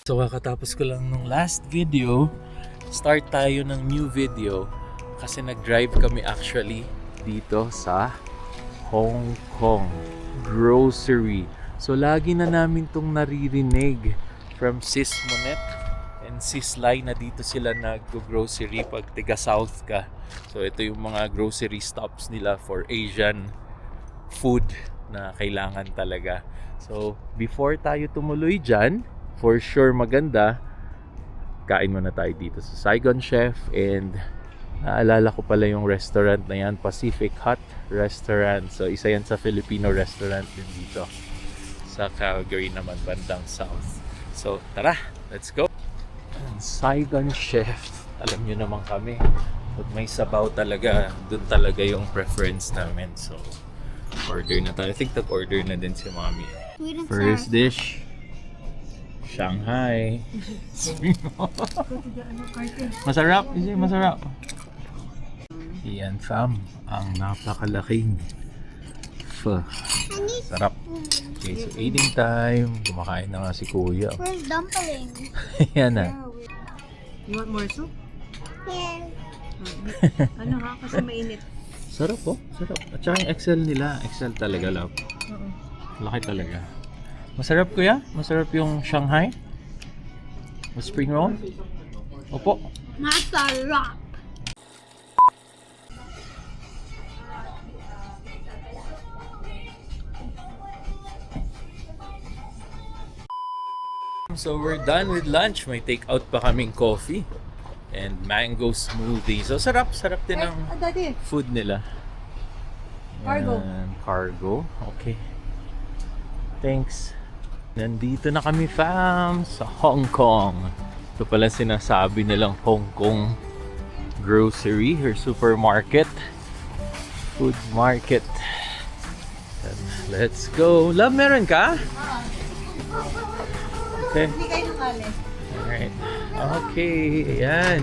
So kakatapos ko lang nung last video, start tayo ng new video kasi nag-drive kami actually dito sa Hong Kong grocery. So lagi na namin tong naririnig from Sis Monet and Sis Lai na dito sila nag-grocery pag tiga South ka. So ito yung mga grocery stops nila for Asian food na kailangan talaga. So before tayo tumuloy dyan, for sure maganda, kain muna tayo dito sa Saigon Chef. And naalala ko pala yung restaurant na yan, Pacific Hut Restaurant. So isa yan sa Filipino restaurant din dito sa Calgary naman, bandang south. So tara, let's go. And Saigon Chef, alam nyo naman kami, pag may sabaw talaga, dun talaga yung preference namin. So order na tayo. I think nag-order na din si Mommy. First dish, Shanghai. Masarap, kasi masarap. Yan fam, ang napakalaking pho. Sarap. Okay, so eating time. Kumakain na nga si Kuya. Where's dumpling? Yan na. You want more soup? Yeah. Ano ha? Kasi mainit. Sarap po, sarap. At saka yung Excel nila, Excel talaga love. Oo. Laki talaga. Masarap Kuya? Masarap yung Shanghai? With spring roll? Opo. Masarap. So we're done with lunch. May take out pa kaming coffee and mango smoothie. So sarap din ang Daddy. food nila. Cargo. Yan, cargo. Okay. Thanks. Nandito na kami fam sa Hong Kong. Ito pala sinasabi nilang Hong Kong grocery or supermarket. Food market. Let's go. Love, meron ka? Okay. Hindi kayo nakali. Alright. Okay. Ayan.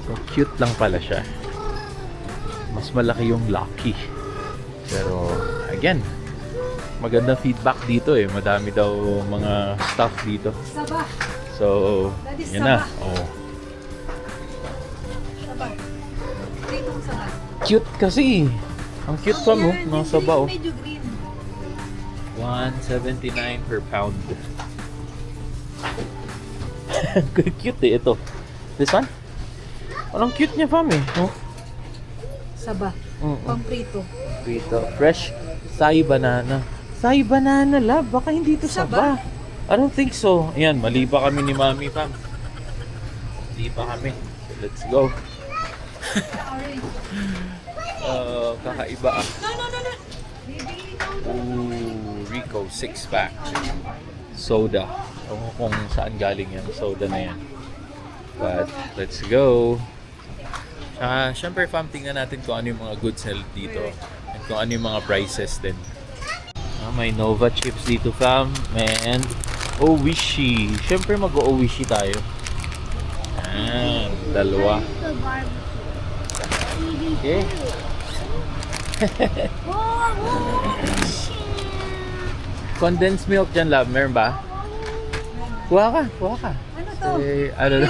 So cute lang pala siya. Mas malaki yung Lucky. Pero again, magandang feedback dito eh. Madami daw mga stuff dito. Saba. So, That is yun na. saba. Oh. Saba. Pritong saba. Cute kasi. Ang cute pa mo. Mga sabaw. Medyo green. $1.79 per pound. Cute eh ito. This one? Anong cute niya fam eh. Oh. Saba. Pamprito. Dito. Fresh Sai banana. Sai banana love. Baka hindi ito saba. I don't think so. Ayan, mali pa kami ni Mami fam. Mali pa kami. Let's go. Kakaiba ah. Ooh, Rico 6-pack. Soda. Ewan ko kung saan galing yan. Soda na yan. But, let's go. Siyempre fam, tingnan natin kung ano yung mga goods nila dito. And kung ano yung mga prices din. May Nova chips dito fam. And Oishi. Siyempre mag-Oishi tayo. Ayan, dalawa. Okay. Condensed milk dyan love, meron ba? Kuha ka. Ano to? Ano na?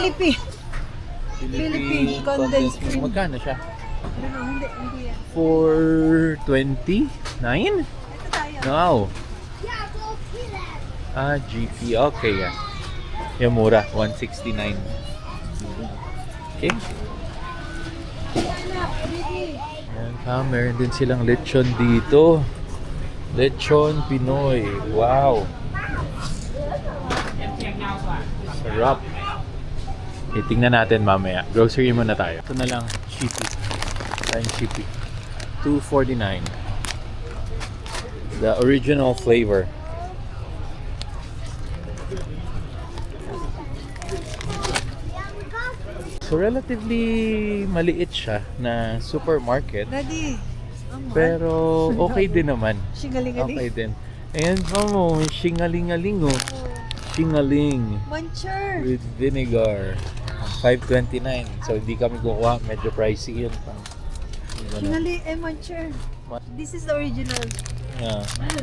Philippine condensed milk. Magkano siya? Ano, hindi yan. $4.29? Ito tayo. Wow. Yeah, go kill it. GP. Okay, yeah. Yung mura, $1.69. Okay. Ayan, meron din silang lechon dito. Lechon Pinoy. Wow. Sarap. Tingnan natin mamaya. Grocery muna tayo. Ito na lang, chippy. Tayong chippy. $2.49. The original flavor. So relatively maliit siya na supermarket. Daddy. Pero okay din naman. Shingaling-galing. Okay din. Ayan pa mo, shingaling-aling oh. Shingaling Muncher. with vinegar. $5.29. So hindi kami kukuha, medyo pricey yun. Shingaling, muncher. This is the original. Yeah. Ano?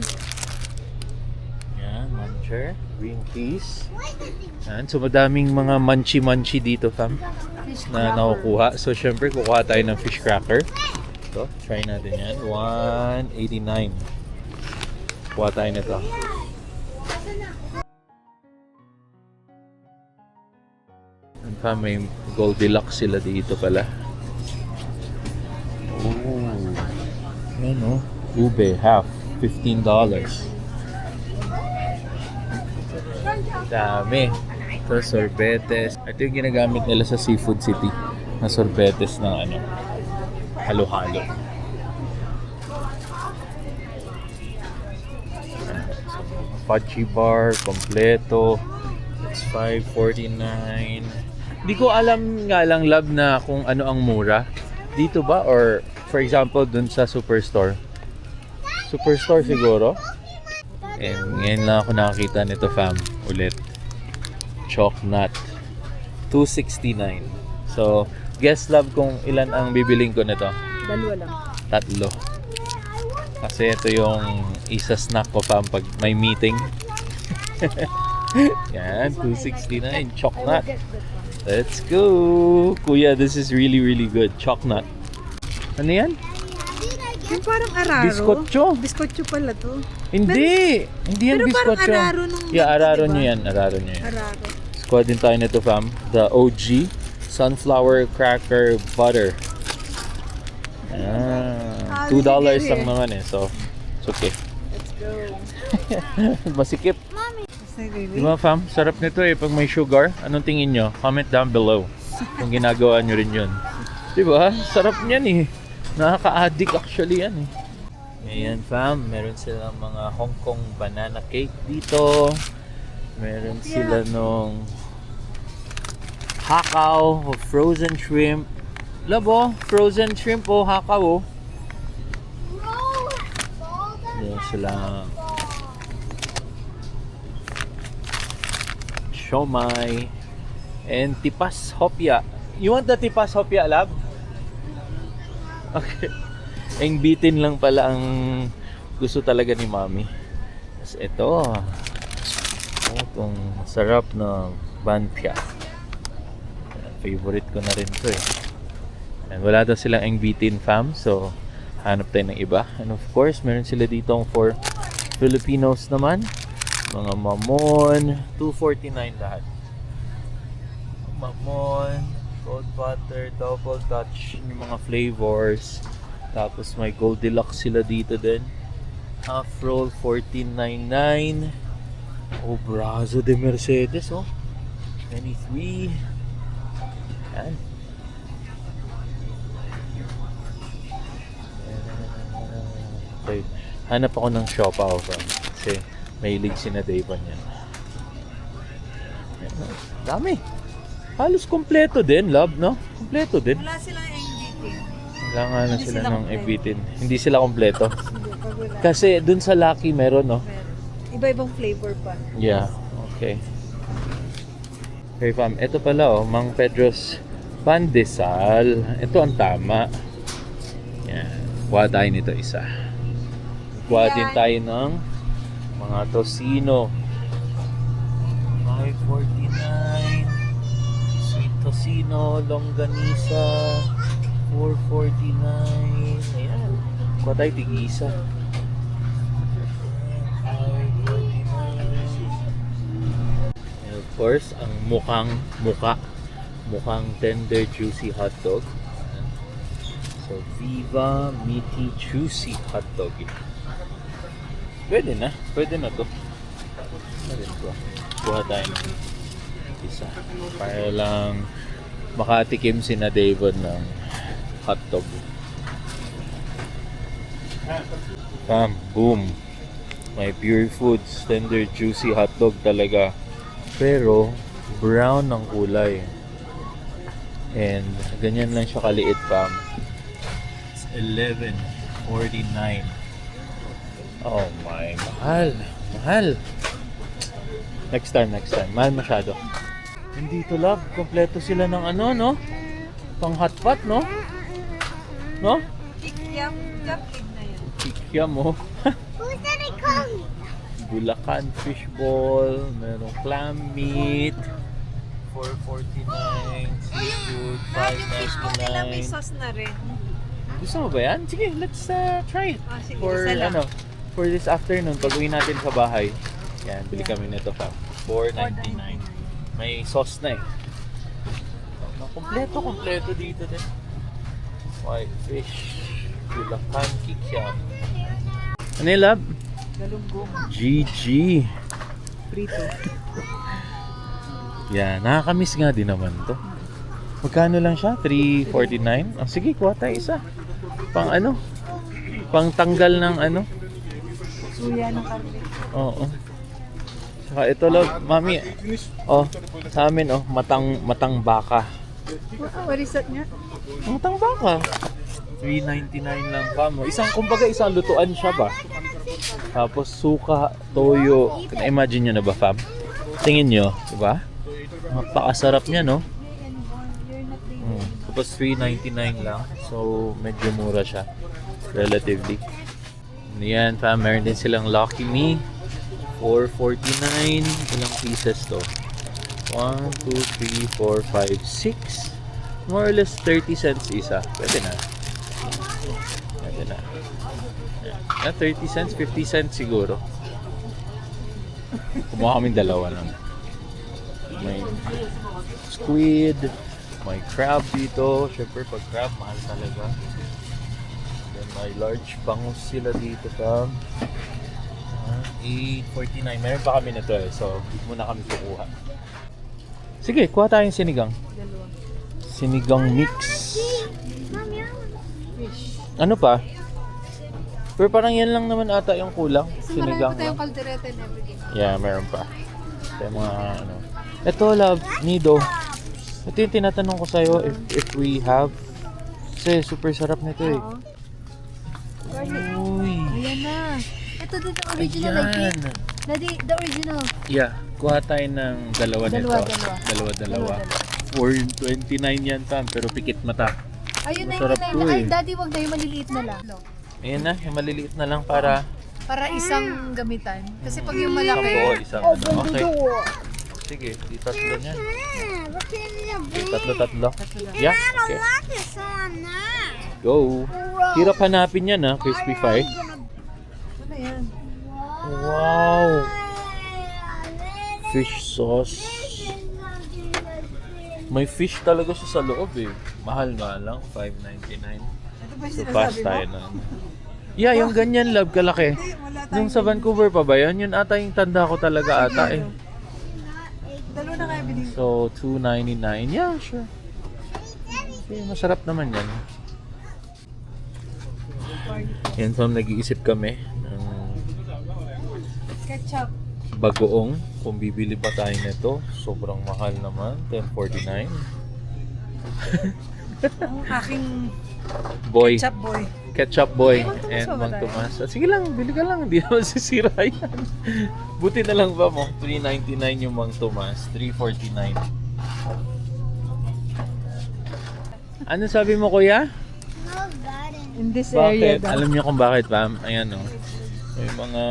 Yan, Plunger, green peas. Yan. So madaming mga munchie-munchie dito, fam, na nakukuha. So syempre kukuha tayo ng fish cracker. So, try natin yan. $1.89. Kuha tayo nito. And fam, may Goldilocks sila dito pala. Oh. Yan o. Ube, half. $15. Dami. Ito, sorbetes. Ito yung ginagamit nila sa Seafood City. Na sorbetes ng ano, halo-halo. Fudgy bar, kompleto. It's $5.49. Hindi ko alam nga lang, love, na kung ano ang mura. Dito ba? Or, for example, dun sa Superstore. Superstore siguro. And ngayon lang ako nakakita nito, fam, ulit. Chalk nut. $2.69. So, guess, love, kung ilan ang bibiling ko nito. 2 lang. 3. Kasi ito yung isa snack ko, fam, pag may meeting. Yan, $2.69. Chalk nut. Let's go! Kuya, this is really, really good. Chalk nut. Ano yan? Yung parang araro. Biskotso. Biskotso pala to. Hindi! Hindi yan Pero parang biskotso. araro nung Yeah, ganito, araro diba? nyo yan. Araro nyo yan. Araro. Squad din tayo nito, fam. The OG Sunflower Cracker Butter. Ah, $2 lang naman eh. So, it's okay. Let's go. Masikip. Sige, Di ba, fam? Sarap nito eh pag may sugar. Anong tingin nyo? Comment down below kung ginagawa nyo rin yun. Di ba? Sarap niyan eh. Nakaka-addict actually yan eh. Ayan, fam. Meron silang mga Hong Kong banana cake dito. Meron sila nung hakaw o frozen shrimp. Labo, frozen shrimp o hakaw o. Meron silang siomai and tipas hopya. You want the tipas hopya, lab? Okay. Ang bitin lang pala ang gusto talaga ni Mami. Tapos ito. Itong sarap na banpia. Favorite ko na rin to eh. And wala daw silang ang bitin, fam. So, hanap tayo ng iba. And of course, meron sila ditong for Filipinos naman. Mga mamon. $2.49 lahat. Mamon, gold butter, double touch, yung mga flavors. Tapos may Goldilocks sila dito din. Half roll, $14.99. Oh, Brazo de Mercedes, oh. 23. Yan. Okay. Hanap ako ng siopaw, kasi mahilig si na Davon yan. Dami. Halos kompleto din, love, no? Kompleto din. Wala silang MVP. Wala nga na Hindi sila sila ng kompleto. ebitin. Hindi sila kompleto. Hindi, pag wala. Kasi dun sa Lucky meron, no? Meron. Iba-ibang flavor pa. Yeah, okay. Okay, fam. Ito pala, oh. Mang Pedro's Pandesal. Ito ang tama. Yan. Kuha tayo nito isa. Kuha din tayo ng mga tosino. $5.49. Sweet tosino, longganisa. $4.49. Ayan. Kuha tayo tig-isa. And of course, ang mukhang tender juicy hotdog. So, Viva Meaty Juicy Hotdog. Pwede na to. Pwede to. Kuha tayo ng isa. Para lang makatikim si na Davon ng hotdog. Bam, boom. My Pure Foods tender juicy hotdog talaga. Pero brown ang kulay. And ganyan lang siya kaliit, fam. It's $11.49. Oh my, mahal. Next time. Mahal masyado. Nandito, love, kompleto sila ng ano, no? Pang hotpot, no? No? Kikiam, kapig na yan. Kikiam, oh. Who's gonna come? Bulacan fishball, merong clam meat, 449, seafood, Nila may 599. sauce na rin. Gusto mo ba yan? Sige, let's try it. Ah, sige, For isa lang. for this afternoon, pag uwi natin sa bahay. Yan, bili kami nito pa. 499. May sauce na eh. Kompleto dito din. White fish, Bulacan kikiam. Ano yung lab? Galunggong. GG. Prito. Yan, nakakamiss nga din naman to. Magkano lang siya? 349? Oh, sige, kuha tayo isa. Pang ano? Pang tanggal ng ano? Suya ng karne. Oo. Saka ito lang, mami. Oh, sa amin oh, matang baka. What is that nga? Matang baka. 399 lang pa mo. Kumbaga isang lutuan siya ba? Tapos suka, toyo. Na-imagine nyo na ba, fam? Tingin nyo, di ba? Napakasarap niya, no? Tapos 399 lang. So, medyo mura siya. Relatively. Yan, fam. Meron din silang Lucky Me. 449. Ilang pieces to? 1, 2, 3, 4, 5, 6. More or less 30 cents isa. Pwede na. Pwede na. 30 cents, 50 cents siguro. Kumuha kaming dalawa lang. May squid, may crab dito. Siyempre pag crab, mahal talaga. Then may large bangus sila dito pa. 849. Meron pa kami nito eh. So, dito muna kami kukuha. Sige, kuha tayong sinigang. Dalawa. Sinigang mix. Fish. Ano pa? Pero parang yan lang naman ata yung kulang. So marami Sinigang pa tayong lang. caldereta and everything. Yeah, meron pa. Ito yung mga ano. Ito, love, Nido. Ito yung tinatanong ko sa'yo if we have. Kasi super sarap nito eh. Oo. Uy. Ayan na. Ito din ang original like Ayan. it. Daddy, the original. Yeah, kuha tayo ng dalawa nito. Dalawa. 429 yan, fam. Pero pikit mata. Ayun na Masarap yun to Ay, eh. daddy, wag na yung maliliit na lang. Ayan na, yung maliliit na lang para Para isang gamitan. Kasi pag yung isang malaki, buo, isang ano. Open the Okay. door. Sige, di tatlo niyan. What's in the Okay, big? tatlo. Yeah, okay. What is on that? Go. Hirap hanapin yan ha, crispy fry. ano yan? Wow! Fish sauce. May fish talaga siya sa loob eh. Mahal nga lang, $5.99. Ito ba yung So sinasabi pass mo? tayo na. Yeah, yung ganyan love kalaki. Hindi, wala Yung sa Vancouver pa ba yun? Yun ata yung tanda ko talaga ata eh. Dalawa na kaya bilhin. So, $2.99. Yeah, sure. Okay, masarap naman yan. Yan, fam, nag-iisip kami ng Ketchup. bagoong. Kung bibili pa tayo nito, sobrang mahal naman. $10.49. Ang aking Boy. ketchup boy. Ketchup boy. Mang Tomas And pa ba Mang tayo? Tomas. Sige lang, bili ka lang. Hindi naman sisira yan. Buti na lang ba mo? $3.99 yung Mang Tomas. $3.49. Ano sabi mo, kuya? No garden. In this area Bakit? daw. Alam niyo kung bakit, Pam? Ayan o. May mga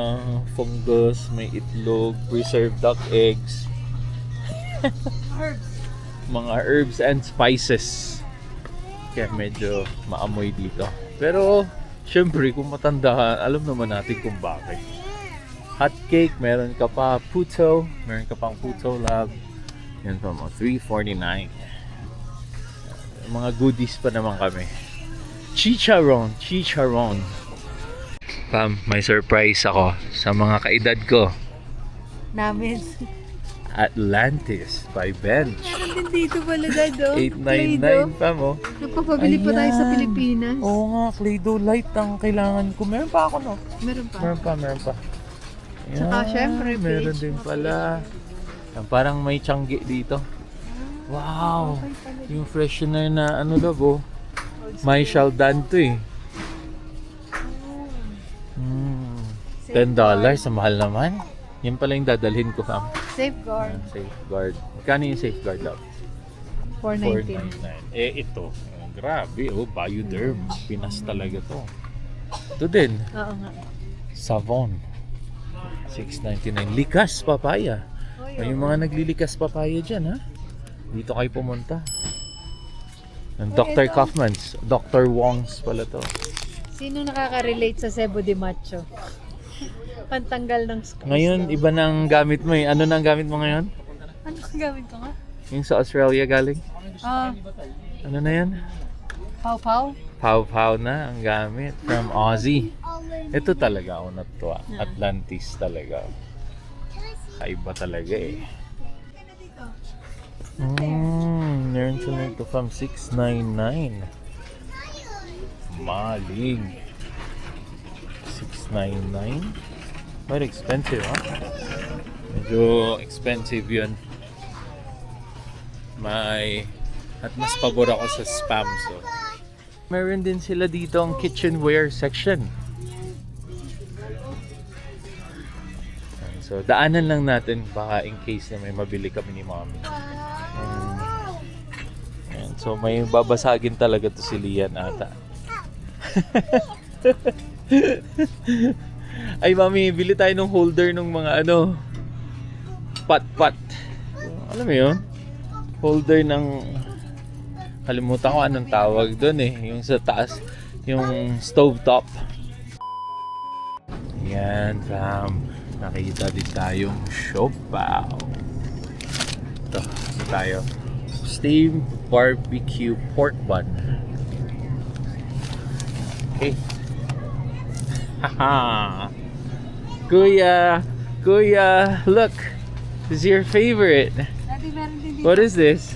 fungus, may itlog, preserved duck eggs, Herbs. mga herbs and spices. Kaya medyo maamoy dito. Pero, syempre, kung matanda ka, alam naman natin kung bakit. Hot cake, meron ka pa puto, meron ka pang puto lab. Yan pa mo, $3.49. Mga goodies pa naman kami. Chicharon. Pam, may surprise ako sa mga kaedad ko. Namin. Atlantis by Bench. Meron din dito pala dad oh. 899 pa mo. Nagpapabili pa tayo sa Ayan. Pilipinas. Oo nga, Play-Doh Light ang kailangan ko. Meron pa ako, no? Meron pa. Meron pa. Saka, syempre, meron beige, din mga pala. Yan, parang may tiyanggi dito. Wow! Yung freshener na ano daw, oh. May Shaldan to eh. $10. Ang mahal naman. Yan pala yung dadalhin ko, fam. Safeguard. Ayan, safeguard. Magkano yung safeguard daw? $4.19. Ito. Grabe, oh. Bioderm. Pinas talaga to. Ito din. Oo nga. Savon. 6.99. Likas papaya. Oy, May mga naglilikas papaya dyan, ha? Dito kayo pumunta. Ang Dr. ito. Kaufman's. Dr. Wong's pala to. Sino nakaka-relate sa Cebu de Macho? Pantanggal ng screws. Ngayon, iba nang gamit mo eh. Ano nang gamit mo ngayon? Ano ang gawin ko nga? Yung sa Australia galing? Ah, Ano na yan? pau-pau? Pau-pau na ang gamit from Aussie. Ito talaga ako natuwa. Atlantis talaga. Kaiba talaga eh. Meron sila ito from 699. Maling. 699. Quite expensive, huh? Medyo expensive yun. At mas pabor ako sa spam, so. Meron din sila dito ang kitchenware section. So, daanan lang natin baka in case na may mabili kami ni Mommy. Ayan, so, may babasagin talaga to si Lian ata. Ay, Mommy, bili tayo ng holder ng mga pat-pat. Alam mo yun? Holder ng... Kalimutan ko anong tawag doon eh. Yung sa taas, yung stove top. Yan, fam. Nakita din tayong siopaw. Ito, tayo. Steamed barbecue pork bun. Okay. Haha. Kuya, look. This is your favorite. Dati meron din dito. What is this?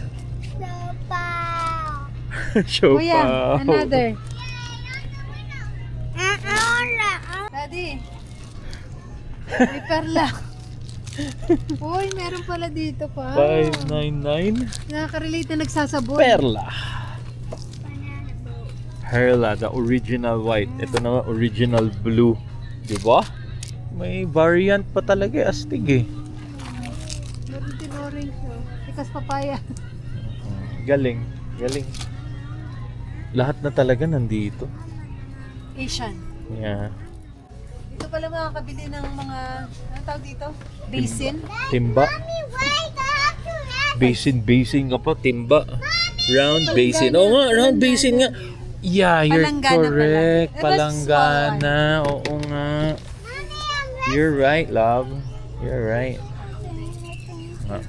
Siopaw. Kuya, another. Daddy. May perla. Uy, meron pala dito pa. 599. Nakaka-relate na nagsasabon. Perla. Perla, the original white. Ito na original blue. Diba? May variant pa talaga. Astig eh. Meron din orange. Oh. Tikas papaya. Galing. Lahat na talaga nandito. Asian. Yeah. Dito pala makakabili ng mga, anong tawag dito? Basin. Timba. Basin ka pa. Timba. Round basin. Oo nga, round basin nga. Yeah, you're Palanggana correct. pala. Palanggana. Oo nga. You're right, love. You're right.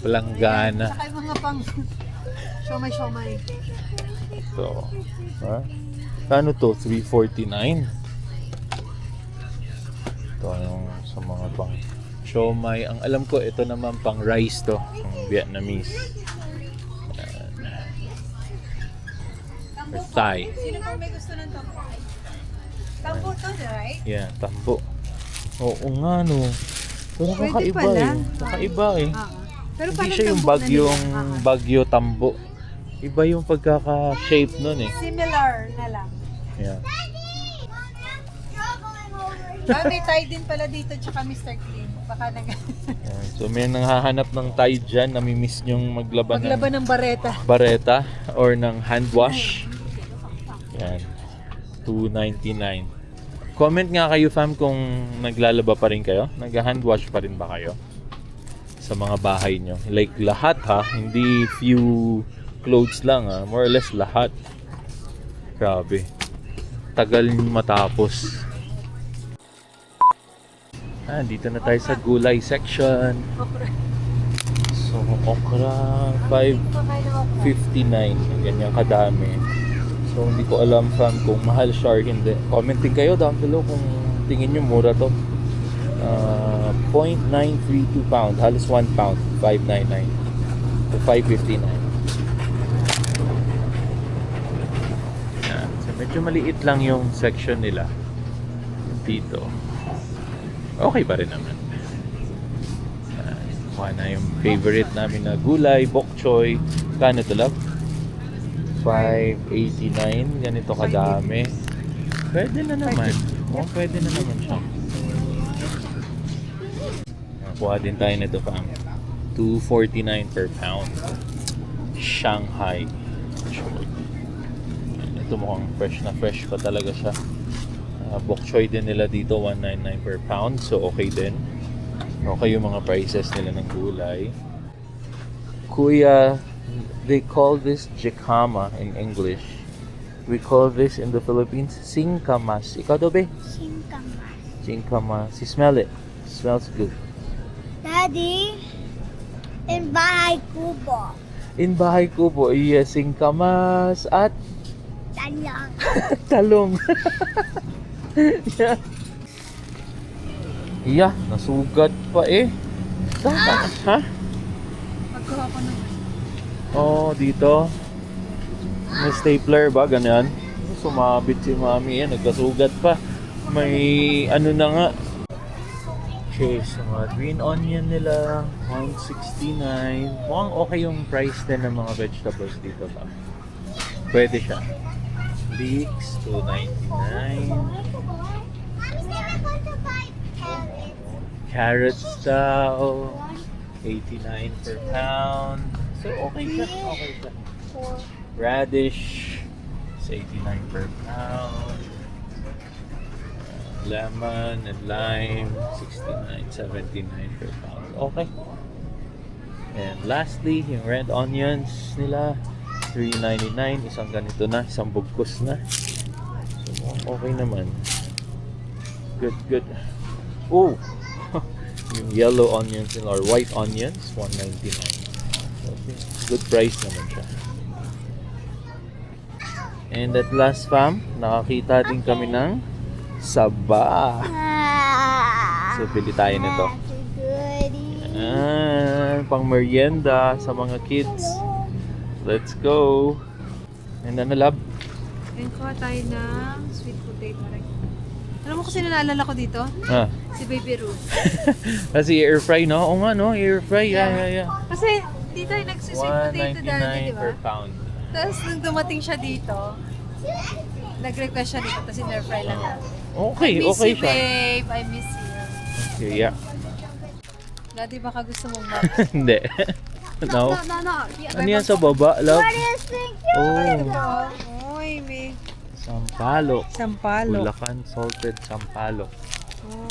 Palanggana. Saka yung mga pang siomay. Ito. Ha? Kano to? 349. Ito yung sa mga pang siomay. Ang alam ko, ito naman pang rice to. Pang Vietnamese. Ayan. Or Thai. Sino pa may gusto ng tambo? Tambo to, right? Yeah, tambo. Oo nga no. Pero Pwede kakaiba pala. eh. Kakaiba eh. Pero Hindi parang siya yung tambo na bagyong nila. bagyo tambo. Iba yung pagkaka-shape nun eh. Similar na lang. Yeah. May Thai din pala dito, tsaka Mr. Clean. Baka Ayan. So may nanghahanap ng Thai dyan, namimiss nyong maglaban maglaban ng bareta. bareta or ng hand wash. Yan. $2.99. Comment nga kayo fam kung naglalaba pa rin kayo. Nag-hand wash pa rin ba kayo? Sa mga bahay nyo. Like lahat ha. Hindi few clothes lang ha. More or less lahat. Grabe. Tagal matapos. Dito na tayo sa gulay section. So, okra, 5.59. Ganyan kadami. So, hindi ko alam fam kung mahal siya or hindi. Commenting kayo down below kung tingin nyo mura to. 0.932 pound. Halos 1 pound. 5.99 to 5.59. Yan. So, medyo maliit lang yung section nila dito. Okay pa rin naman. Kuha na yung favorite namin na gulay, bok choy. Kano ito love? 5.89. Ganito kadami. Pwede na naman. Oh, pwede na naman siya. Kuha din tayo nito fam. $2.49 per pound. Shanghai choy. Ito mukhang fresh na fresh pa talaga siya. Bok choy din nila dito, $1.99 per pound. So, okay din. Okay yung mga prices nila ng gulay. Kuya, they call this jicama in English. We call this in the Philippines singkamas. Ikaw daw, be? Singkamas. Singkamas. You smell it. Smells good. Daddy, in Bahay Kubo. In bahay ko po, iya singkamas at Talang. talong. Yeah. Yeah, nasugat pa eh. Dapat, ha? Pagkuha ko ng... Oh, dito. May stapler ba? Ganyan. Sumabit si mami yan. Nagkasugat pa. May ano na nga. Okay, so mga green onion nila, 169. Mukhang okay yung price din ng mga vegetables dito ba? Pwede siya. Leeks, 299. Carrots daw, 89 per pound. So okay siya, okay siya. Radish, it's 89 per pound. Lemon and lime, 69, 79 per pound. Okay. And lastly, yung red onions nila, 399. Isang ganito na, isang bugkos na. So okay naman. Good, good. Oh! Yung yellow onions nila or white onions, 199. Okay. Good price naman siya. And at last, fam, nakakita din kami ng saba. So, bili tayo nito. Pang merienda sa mga kids. Let's go. And ano, lab? Ayun, kuha tayo ng sweet potato. Alam mo kasi naalala ko dito? Ah. Si Baby Ruth. Kasi air fry, no? Oo nga, no? Air fry. Yeah. Kasi di tayo nagsisweet potato dati, di 199 ba? per pound. Tapos nung dumating siya dito, nag-request siya dito, tapos in-air fry lang natin. Okay, I miss okay you, siya. babe. I miss you. Okay, yeah. Dati baka gusto mong Hindi. No? No. Ano yan sa baba, love? What is think? Oh, Oy, may sampalok. sampalo. Bulacan salted sampalok.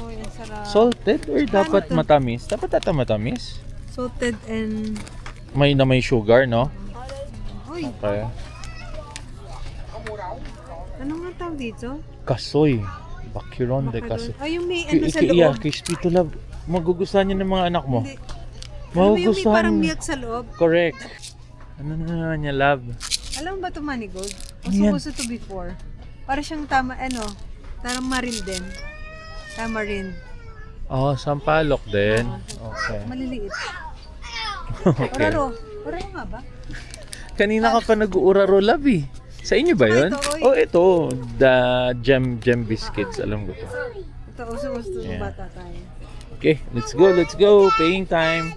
Oy, ang sarap. Salted or dapat to? matamis? Dapat ata matamis. Salted and... May sugar, no? Uy, Okay. ano nga tawag dito? Kasoy. Bakiron de kasoy. Ay, yung may ano sa Yeah, loob. crispy to love. Magugustuhan niya ng mga anak mo. Hindi. Alam mo yung may parang milk sa loob? Correct. Ano na naman niya, love? Alam mo ba ito, Manigold? Ano yan? Uso to before. Para siyang tamarind din. Tamarind. Oh, sampalok din. Okay. Maliliit. Okay. Oraro. Oraro nga ba? Kanina ka pa nag-uuraro, love eh. Sa inyo ba yun? Ito, oy. Oh, ito. The gem biscuits. Alam ko to. Ito, uso-uso Yeah. bata tayo. Okay, let's go, let's go. Paying time.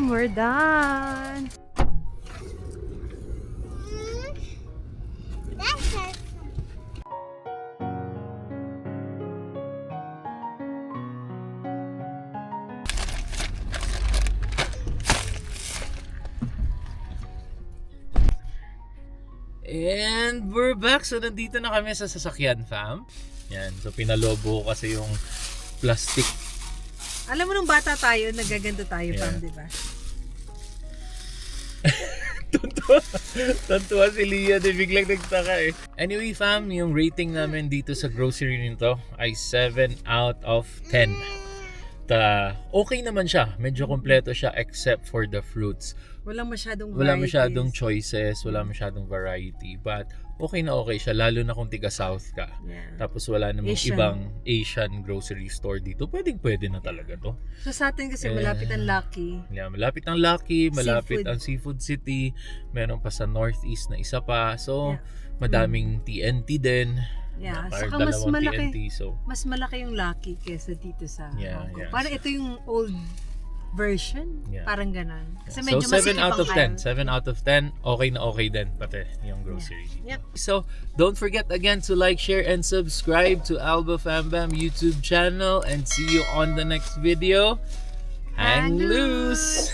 We're done. That's it. And we're back. So, nandito na kami sa sasakyan, fam. Yan. So, pinalobo ko kasi yung plastic. Alam mo nung bata tayo, nagaganto tayo, Yeah. Pam, di ba? Tuntua si Leah din. Biglang nagtaka eh. Anyway, fam, yung rating namin dito sa grocery nito ay 7 out of 10. Okay naman siya. Medyo kompleto siya except for the fruits. Walang masyadong Wala varieties. masyadong choices, wala masyadong variety. But okay na okay siya, lalo na kung tiga-south ka. Yeah. Tapos wala namang Asian. ibang Asian grocery store dito. Pwede na talaga to. So sa atin kasi malapit ang Lucky. Yeah, malapit ang Lucky, malapit Seafood. ang Seafood City. Meron pa sa Northeast na isa pa. So, Yeah. madaming TNT din. Yeah, Or saka mas dalawang malaki. TNT. So, Mas malaki yung Lucky kaysa dito sa Yeah, Hong Kong. yeah. Parang ito yung old version. Yeah. Parang ganon. Kasi so medyo 7 masikip out ang of 10. aisle. 7 out of 10. Okay na okay din pati yung grocery. Yep. So, don't forget again to like, share, and subscribe to Alba Fambam YouTube channel. And see you on the next video. Hang Hang loose!